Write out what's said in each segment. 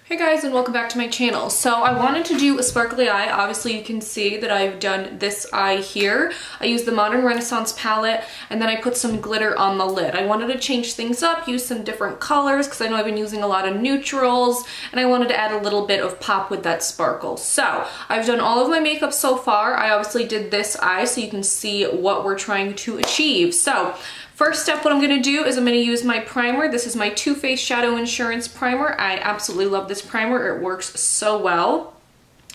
Hey guys, and welcome back to my channel. So I wanted to do a sparkly eye. Obviously you can see that I've done this eye here. I used the Modern Renaissance palette and then I put some glitter on the lid. I wanted to change things up, use some different colors because I know I've been using a lot of neutrals and I wanted to add a little bit of pop with that sparkle. So I've done all of my makeup so far. I obviously did this eye so you can see what we're trying to achieve. So first step, what I'm going to do is I'm going to use my primer. This is my Too Faced Shadow Insurance Primer. I absolutely love this primer. It works so well.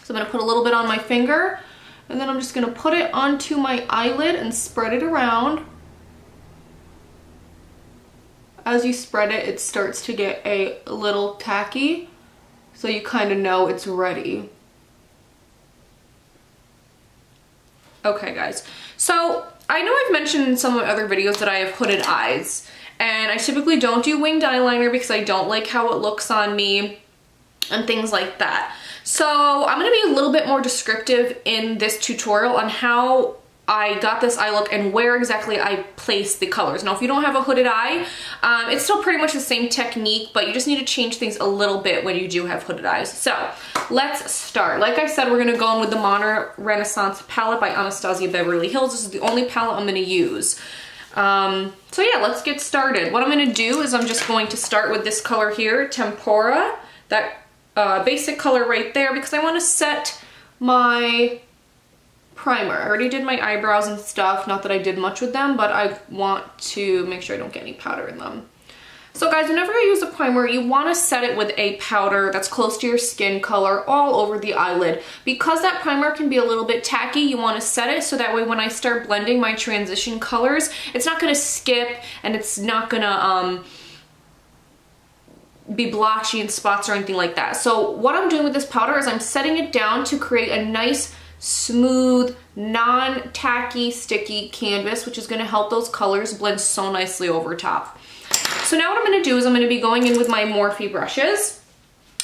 So I'm going to put a little bit on my finger, and then I'm just going to put it onto my eyelid and spread it around. As you spread it, it starts to get a little tacky, so you kind of know it's ready. Okay, guys. So I know I've mentioned in some of my other videos that I have hooded eyes, and I typically don't do winged eyeliner because I don't like how it looks on me and things like that. So I'm going to be a little bit more descriptive in this tutorial on how I got this eye look and where exactly I place the colors. Now if you don't have a hooded eye, it's still pretty much the same technique, but you just need to change things a little bit when you do have hooded eyes. So let's start. Like I said, we're going to go in with the Modern Renaissance palette by Anastasia Beverly Hills. This is the only palette I'm going to use. So yeah, let's get started. What I'm going to do is I'm just going to start with this color here, Tempera, that basic color right there, because I want to set my primer. I already did my eyebrows and stuff, not that I did much with them, but I want to make sure I don't get any powder in them. So guys, whenever you use a primer, you want to set it with a powder that's close to your skin color all over the eyelid. Because that primer can be a little bit tacky, you want to set it so that way when I start blending my transition colors, it's not going to skip and it's not going to be blotchy in spots or anything like that. So what I'm doing with this powder is I'm setting it down to create a nice smooth, non-tacky, sticky canvas, which is going to help those colors blend so nicely over top. So now what I'm going to do is I'm going to be going in with my Morphe brushes.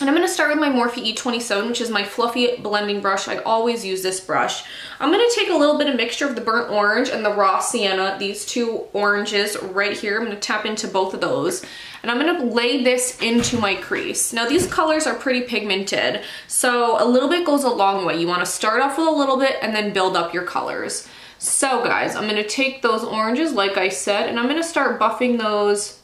And I'm going to start with my Morphe E27, which is my fluffy blending brush. I always use this brush. I'm going to take a little bit of mixture of the burnt orange and the raw sienna, these two oranges right here. I'm going to tap into both of those. And I'm going to lay this into my crease. Now these colors are pretty pigmented, so a little bit goes a long way. You want to start off with a little bit and then build up your colors. So guys, I'm going to take those oranges, like I said, and I'm going to start buffing those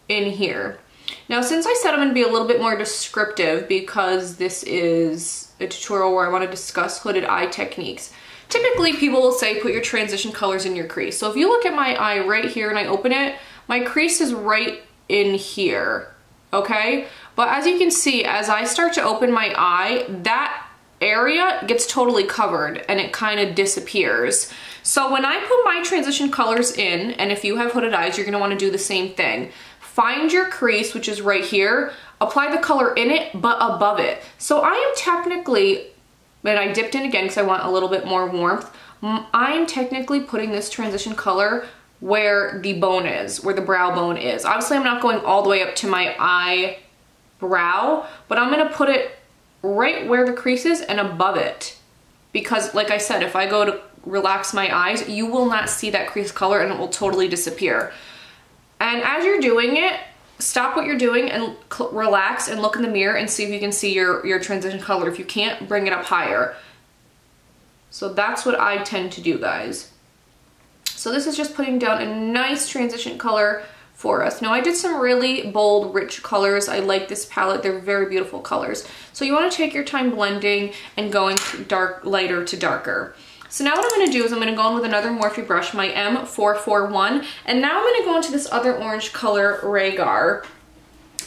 in here. Now, since I said I'm going to be a little bit more descriptive because this is a tutorial where I want to discuss hooded eye techniques, typically people will say put your transition colors in your crease. So if you look at my eye right here and I open it, my crease is right in here, okay? But as you can see, as I start to open my eye, that area gets totally covered and it kind of disappears. So when I put my transition colors in, and if you have hooded eyes, you're going to want to do the same thing. Find your crease, which is right here, apply the color in it, but above it. So I am technically, and I dipped in again because I want a little bit more warmth, I am technically putting this transition color where the bone is, where the brow bone is. Obviously I'm not going all the way up to my eyebrow, but I'm gonna put it right where the crease is and above it. Because like I said, if I go to relax my eyes, you will not see that crease color and it will totally disappear. And as you're doing it, stop what you're doing and relax and look in the mirror and see if you can see your transition color. If you can't, bring it up higher. So that's what I tend to do, guys. So this is just putting down a nice transition color for us. Now I did some really bold, rich colors. I like this palette. They're very beautiful colors. So you want to take your time blending and going lighter to darker. So now what I'm going to do is I'm going to go in with another Morphe brush, my M441, and now I'm going to go into this other orange color, Rhaegar,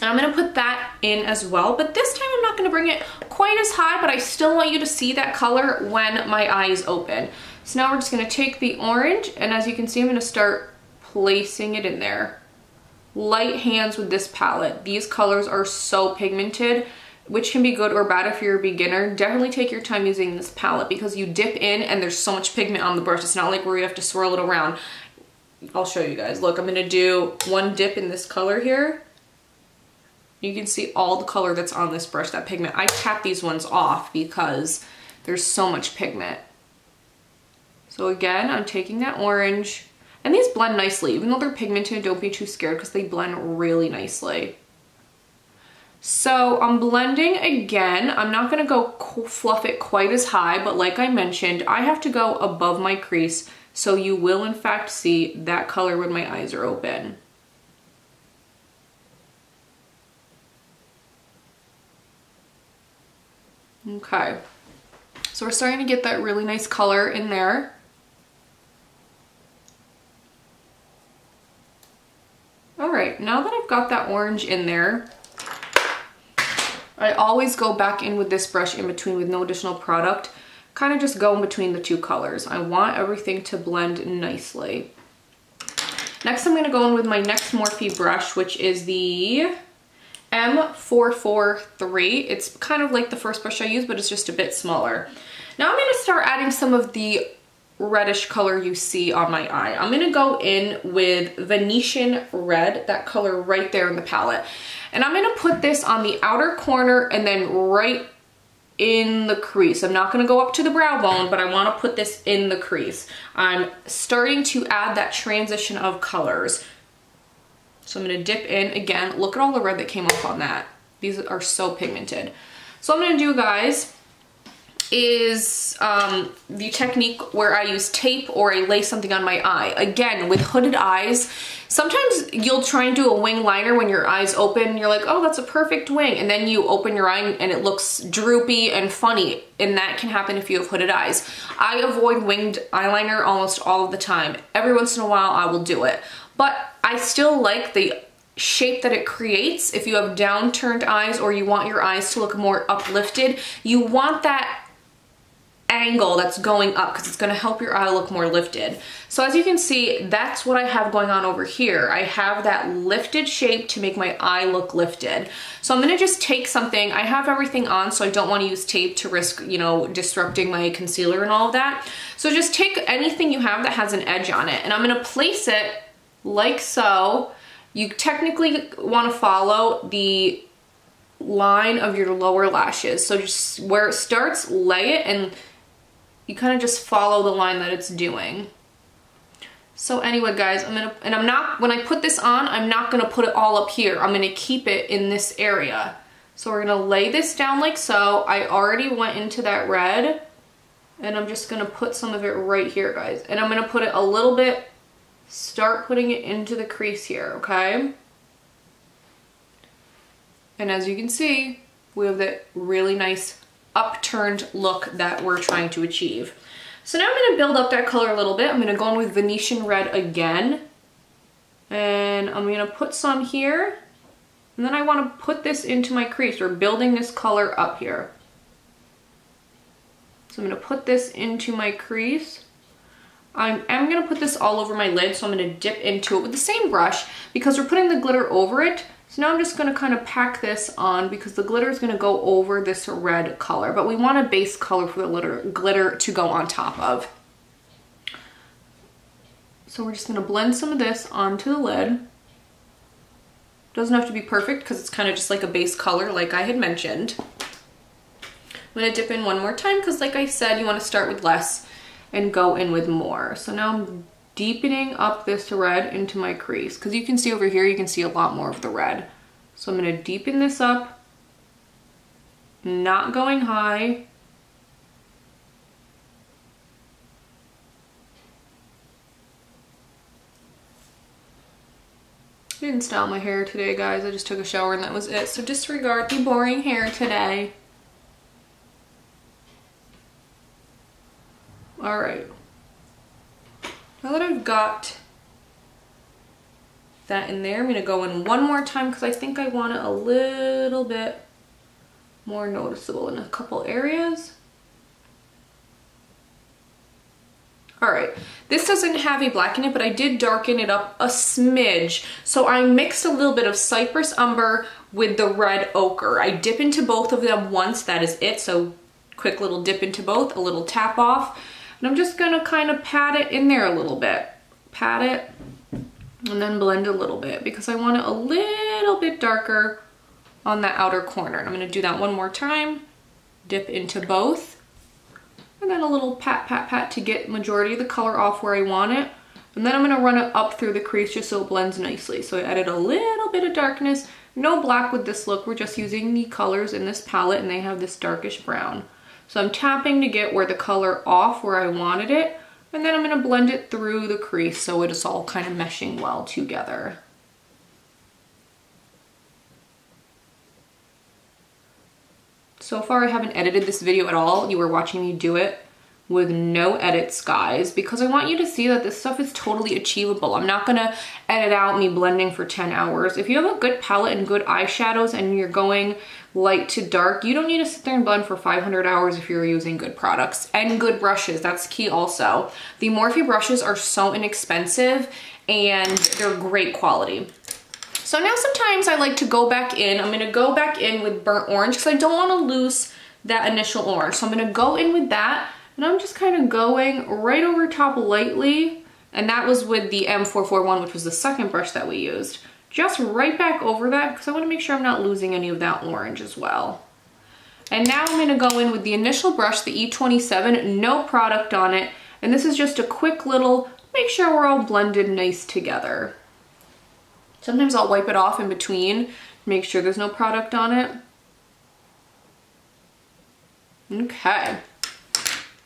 and I'm going to put that in as well, but this time I'm not going to bring it quite as high, but I still want you to see that color when my eye is open. So now we're just going to take the orange, and as you can see, I'm going to start placing it in there. Light hands with this palette. These colors are so pigmented, which can be good or bad if you're a beginner. Definitely take your time using this palette because you dip in and there's so much pigment on the brush. It's not like where you have to swirl it around. I'll show you guys. Look, I'm gonna do one dip in this color here. You can see all the color that's on this brush, that pigment. I tap these ones off because there's so much pigment. So again, I'm taking that orange, and these blend nicely. Even though they're pigmented, don't be too scared because they blend really nicely. So I'm blending again. I'm not gonna go fluff it quite as high, but like I mentioned, I have to go above my crease, so you will in fact see that color when my eyes are open. Okay, so we're starting to get that really nice color in there. All right, now that I've got that orange in there, I always go back in with this brush in between with no additional product, kind of just go in between the two colors. I want everything to blend nicely. Next, I'm gonna go in with my next Morphe brush, which is the M443. It's kind of like the first brush I used, but it's just a bit smaller. Now I'm gonna start adding some of the reddish color you see on my eye. I'm gonna go in with Venetian Red, that color right there in the palette. And I'm gonna put this on the outer corner and then right in the crease. I'm not gonna go up to the brow bone, but I wanna put this in the crease. I'm starting to add that transition of colors. So I'm gonna dip in again. Look at all the red that came up on that. These are so pigmented. So what I'm gonna do, guys, is the technique where I use tape or I lay something on my eye. Again, with hooded eyes, sometimes you'll try and do a wing liner when your eyes open. You're like, oh, that's a perfect wing. And then you open your eye and it looks droopy and funny. And that can happen if you have hooded eyes. I avoid winged eyeliner almost all of the time. Every once in a while, I will do it. But I still like the shape that it creates. If you have downturned eyes or you want your eyes to look more uplifted, you want that angle that's going up because it's going to help your eye look more lifted. So as you can see, that's what I have going on over here. I have that lifted shape to make my eye look lifted. So I'm going to just take something. I have everything on, so I don't want to use tape to risk, you know, disrupting my concealer and all of that. So just take anything you have that has an edge on it, and I'm going to place it like so. You technically want to follow the line of your lower lashes. So just where it starts, lay it, and you kind of just follow the line that it's doing. So anyway, guys, when I put this on, I'm not gonna put it all up here. I'm gonna keep it in this area. So we're gonna lay this down like so. I already went into that red, and I'm just gonna put some of it right here, guys. And I'm gonna put it a little bit, start putting it into the crease here, okay? And as you can see, we have that really nice upturned look that we're trying to achieve. So now I'm going to build up that color a little bit. I'm going to go in with Venetian Red again, and I'm going to put some here, and then I want to put this into my crease. We're building this color up here. So I'm going to put this into my crease. I'm going to put this all over my lid, so I'm going to dip into it with the same brush because we're putting the glitter over it. So now I'm just going to kind of pack this on because the glitter is going to go over this red color, but we want a base color for the glitter to go on top of. So we're just going to blend some of this onto the lid. Doesn't have to be perfect because it's kind of just like a base color like I had mentioned. I'm going to dip in one more time because like I said, you want to start with less and go in with more. So now I'm deepening up this red into my crease because you can see over here, you can see a lot more of the red. So I'm going to deepen this up, not going high. I didn't style my hair today, guys. I just took a shower and that was it. So disregard the boring hair today. All right. Now that I've got that in there, I'm going to go in one more time because I think I want it a little bit more noticeable in a couple areas. All right, this doesn't have a black in it, but I did darken it up a smidge. So I mixed a little bit of Cypress Umber with the red ochre. I dip into both of them once, that is it. So quick little dip into both, a little tap off. And I'm just gonna kind of pat it in there a little bit. Pat it and then blend a little bit because I want it a little bit darker on that outer corner. And I'm gonna do that one more time. Dip into both. And then a little pat, pat, pat to get majority of the color off where I want it. And then I'm gonna run it up through the crease just so it blends nicely. So I added a little bit of darkness No black with this look. We're just using the colors in this palette and they have this darkish brown. So I'm tapping to get where the color off where I wanted it. And then I'm gonna blend it through the crease so it is all kind of meshing well together. So far I haven't edited this video at all. You were watching me do it with no edits, guys, because I want you to see that this stuff is totally achievable. I'm not gonna edit out me blending for 10 hours. If you have a good palette and good eyeshadows and you're going light to dark, you don't need to sit there and blend for 500 hours if you're using good products and good brushes. That's key also. The Morphe brushes are so inexpensive and they're great quality. So now sometimes I like to go back in. I'm gonna go back in with burnt orange because I don't wanna lose that initial orange. So I'm gonna go in with that and I'm just kind of going right over top lightly. And that was with the M441, which was the second brush that we used. Just right back over that because I wanna make sure I'm not losing any of that orange as well. And now I'm gonna go in with the initial brush, the E27, no product on it. And this is just a quick little, make sure we're all blended nice together. Sometimes I'll wipe it off in between, make sure there's no product on it. Okay,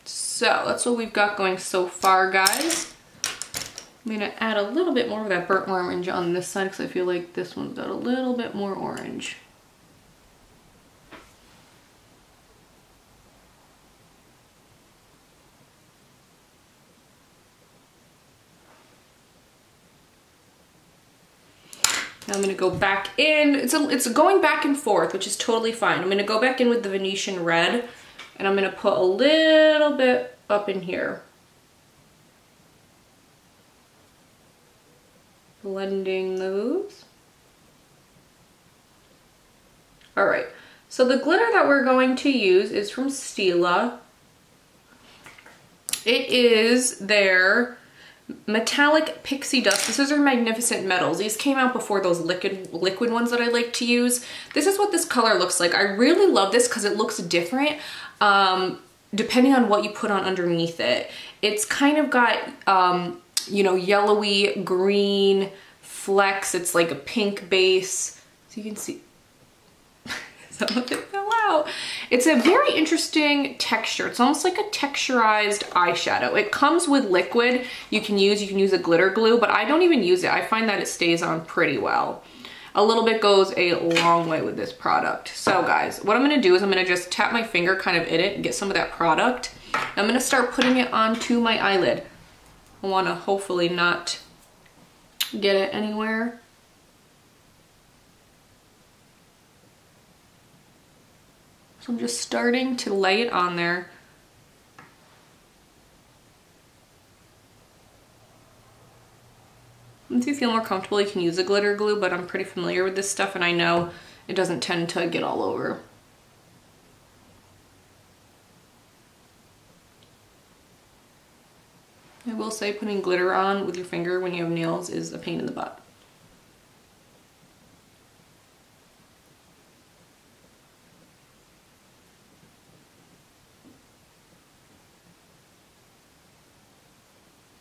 so that's what we've got going so far, guys. I'm gonna add a little bit more of that burnt orange on this side because I feel like this one's got a little bit more orange. Now I'm gonna go back in. It's going back and forth, which is totally fine. I'm gonna go back in with the Venetian red and I'm gonna put a little bit up in here. Blending those. All right, so the glitter that we're going to use is from Stila. It is their metallic pixie dust. This is their magnificent metals. These came out before those liquid ones that I like to use. This is what this color looks like. I really love this because it looks different depending on what you put on underneath it. It's kind of got you know, yellowy green flecks. It's like a pink base, so you can see some of it fell out. It's a very interesting texture. It's almost like a texturized eyeshadow. It comes with liquid you can use a glitter glue, but I don't even use it. I find that it stays on pretty well. A little bit goes a long way with this product. So guys, what I'm gonna do is I'm gonna just tap my finger kind of in it and get some of that product. I'm gonna start putting it onto my eyelid. I wanna hopefully not get it anywhere. So I'm just starting to lay it on there. If you feel more comfortable, you can use a glitter glue, but I'm pretty familiar with this stuff and I know it doesn't tend to get all over. I will say putting glitter on with your finger when you have nails is a pain in the butt.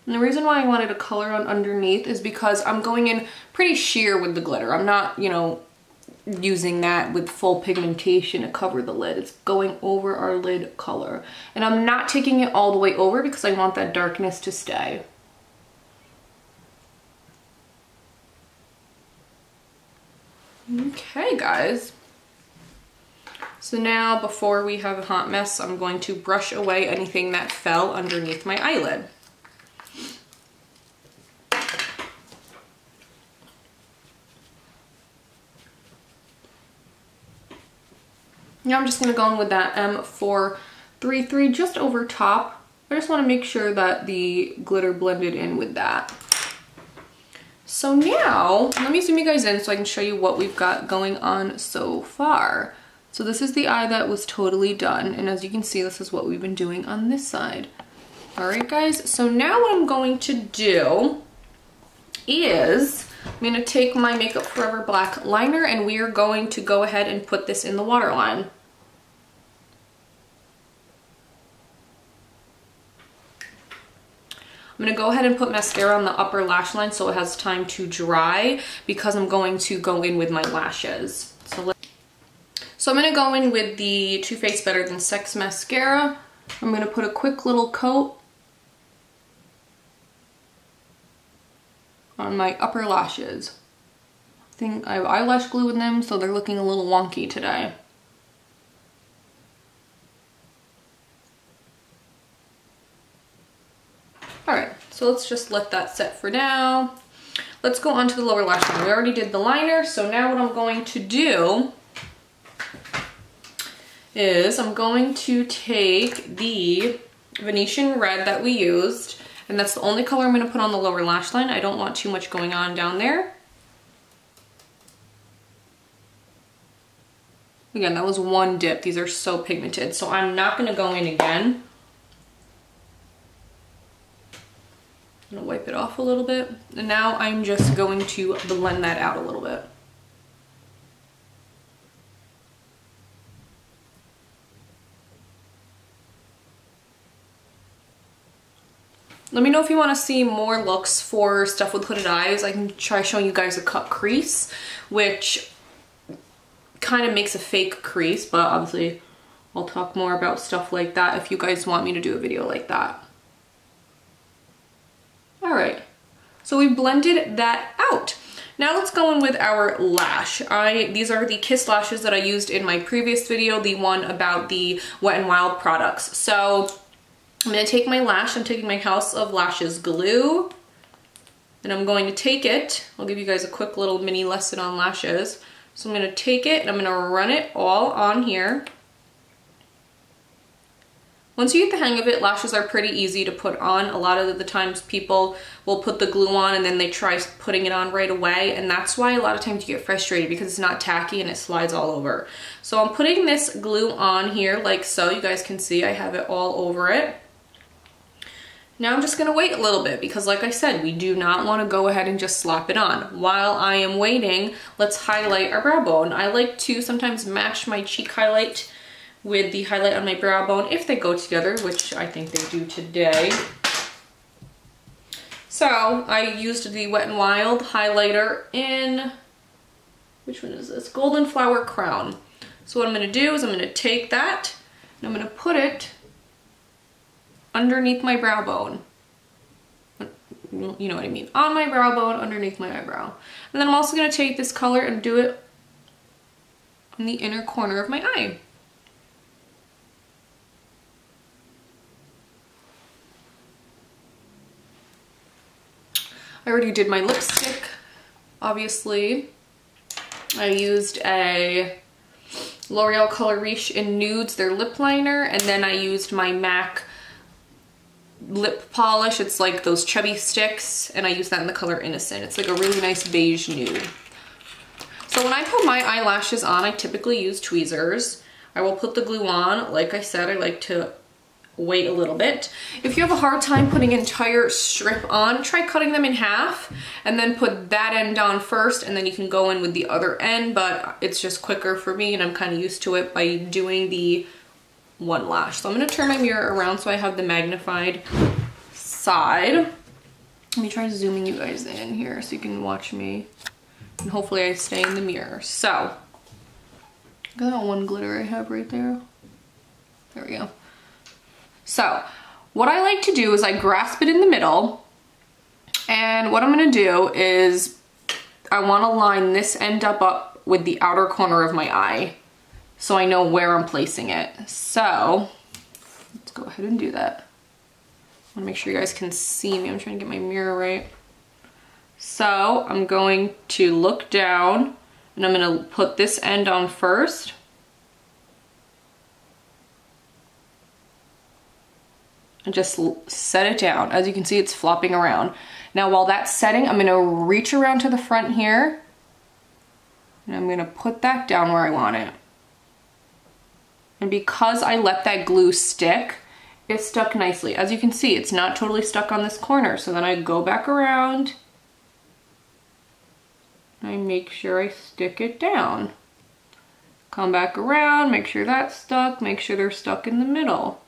And the reason why I wanted a color on underneath is because I'm going in pretty sheer with the glitter. I'm not, you know, using that with full pigmentation to cover the lid. It's going over our lid color. And I'm not taking it all the way over because I want that darkness to stay. Okay, guys. So now, before we have a hot mess, I'm going to brush away anything that fell underneath my eyelid. Now I'm just gonna go in with that M433 just over top. I just wanna make sure that the glitter blended in with that. So now, let me zoom you guys in so I can show you what we've got going on so far. So this is the eye that was totally done, and as you can see, this is what we've been doing on this side. All right, guys, so now what I'm going to do is I'm gonna take my Makeup Forever black liner and we are going to go ahead and put this in the waterline. I'm gonna go ahead and put mascara on the upper lash line so it has time to dry because I'm going to go in with my lashes. So I'm gonna go in with the Too Faced Better Than Sex mascara. I'm gonna put a quick little coat on my upper lashes. I think I have eyelash glue in them, so they're looking a little wonky today. Alright, so let's just let that set for now. Let's go on to the lower lash line. We already did the liner, so now what I'm going to do is I'm going to take the Venetian red that we used, and that's the only color I'm going to put on the lower lash line. I don't want too much going on down there. Again, that was one dip. These are so pigmented, so I'm not going to go in again. I'm gonna wipe it off a little bit. And now I'm just going to blend that out a little bit. Let me know if you want to see more looks for stuff with hooded eyes. I can try showing you guys a cut crease, which kind of makes a fake crease, but obviously I'll talk more about stuff like that if you guys want me to do a video like that. All right, so we blended that out. Now let's go in with our lash. These are the Kiss lashes that I used in my previous video, the one about the Wet n Wild products. So I'm gonna take my lash, I'm taking my House of Lashes glue, and I'm going to take it, I'll give you guys a quick little mini lesson on lashes. So I'm gonna take it and I'm gonna run it all on here. Once you get the hang of it, lashes are pretty easy to put on. A lot of the times people will put the glue on and then they try putting it on right away, and that's why a lot of times you get frustrated because it's not tacky and it slides all over. So I'm putting this glue on here like so. You guys can see I have it all over it. Now I'm just gonna wait a little bit because like I said, we do not wanna go ahead and just slap it on. While I am waiting, let's highlight our brow bone. I like to sometimes match my cheek highlight with the highlight on my brow bone if they go together, which I think they do today. So I used the Wet n Wild highlighter in, which one is this? Golden Flower Crown. So what I'm gonna do is I'm gonna take that and I'm gonna put it underneath my brow bone. You know what I mean. On my brow bone, underneath my eyebrow. And then I'm also gonna take this color and do it in the inner corner of my eye. I already did my lipstick, obviously. I used a L'Oreal Color Riche in Nudes, their lip liner, and then I used my MAC lip polish. It's like those chubby sticks, and I use that in the color Innocent. It's like a really nice beige nude. So when I put my eyelashes on, I typically use tweezers. I will put the glue on. Like I said, I like to wait a little bit. If you have a hard time putting an entire strip on, try cutting them in half and then put that end on first, and then you can go in with the other end, but it's just quicker for me and I'm kind of used to it by doing the one lash. So I'm going to turn my mirror around so I have the magnified side. Let me try zooming you guys in here so you can watch me, and hopefully I stay in the mirror. So, look at that one glitter I have right there. There we go. So what I like to do is I grasp it in the middle, and what I'm gonna do is I wanna line this end up with the outer corner of my eye so I know where I'm placing it. So let's go ahead and do that. I wanna make sure you guys can see me. I'm trying to get my mirror right. So I'm going to look down and I'm gonna put this end on first. And just set it down. As you can see, it's flopping around. Now while that's setting, I'm gonna reach around to the front here and I'm gonna put that down where I want it. And because I let that glue stick, it stuck nicely. As you can see, it's not totally stuck on this corner. So then I go back around, I make sure I stick it down. Come back around, make sure that's stuck, make sure they're stuck in the middle.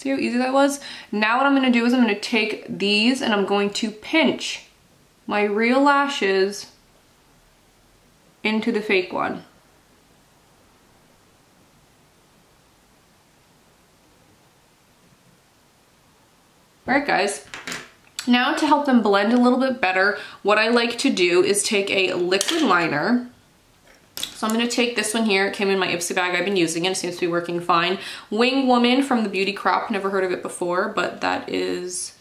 See how easy that was? Now what I'm gonna do is I'm gonna take these and I'm going to pinch my real lashes into the fake one. All right, guys. Now to help them blend a little bit better, what I like to do is take a liquid liner. So I'm gonna take this one here. It came in my Ipsy bag. I've been using it. It seems to be working fine. Wing Woman from the Beauty Crop. Never heard of it before, but that is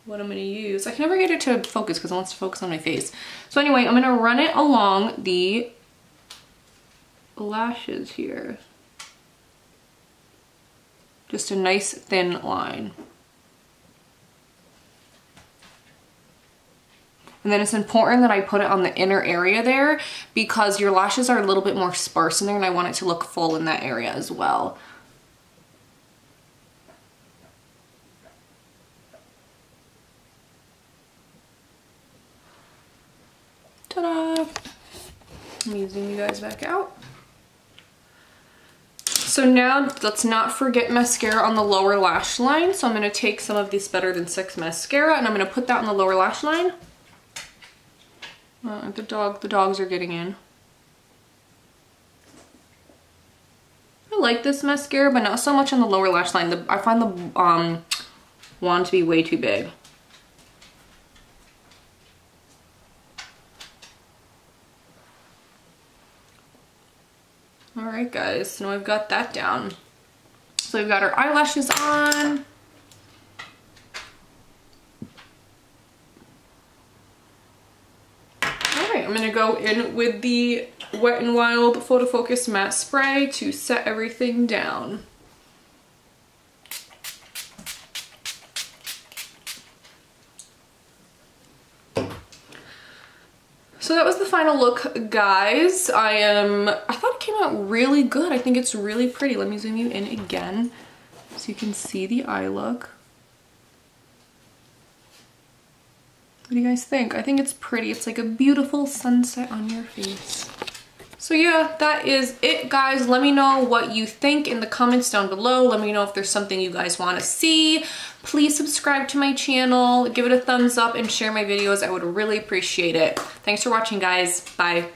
what I'm gonna use. I can never get it to focus because it wants to focus on my face. So anyway, I'm gonna run it along the lashes here. Just a nice thin line. And then it's important that I put it on the inner area there because your lashes are a little bit more sparse in there and I want it to look full in that area as well. Ta-da! I'm using you guys back out. So now let's not forget mascara on the lower lash line. So I'm gonna take some of this Better Than Sex mascara and I'm gonna put that on the lower lash line. The dogs are getting in. I like this mascara, but not so much on the lower lash line. I find the wand to be way too big. All right, guys, so now I've got that down. So we've got our eyelashes on. I'm gonna go in with the Wet n Wild Photo Focus Matte Spray to set everything down. So that was the final look, guys. I thought it came out really good. I think it's really pretty. Let me zoom you in again so you can see the eye look. What do you guys think? I think it's pretty. It's like a beautiful sunset on your face. So yeah, that is it, guys. Let me know what you think in the comments down below. Let me know if there's something you guys want to see. Please subscribe to my channel, give it a thumbs up, and share my videos. I would really appreciate it. Thanks for watching, guys. Bye.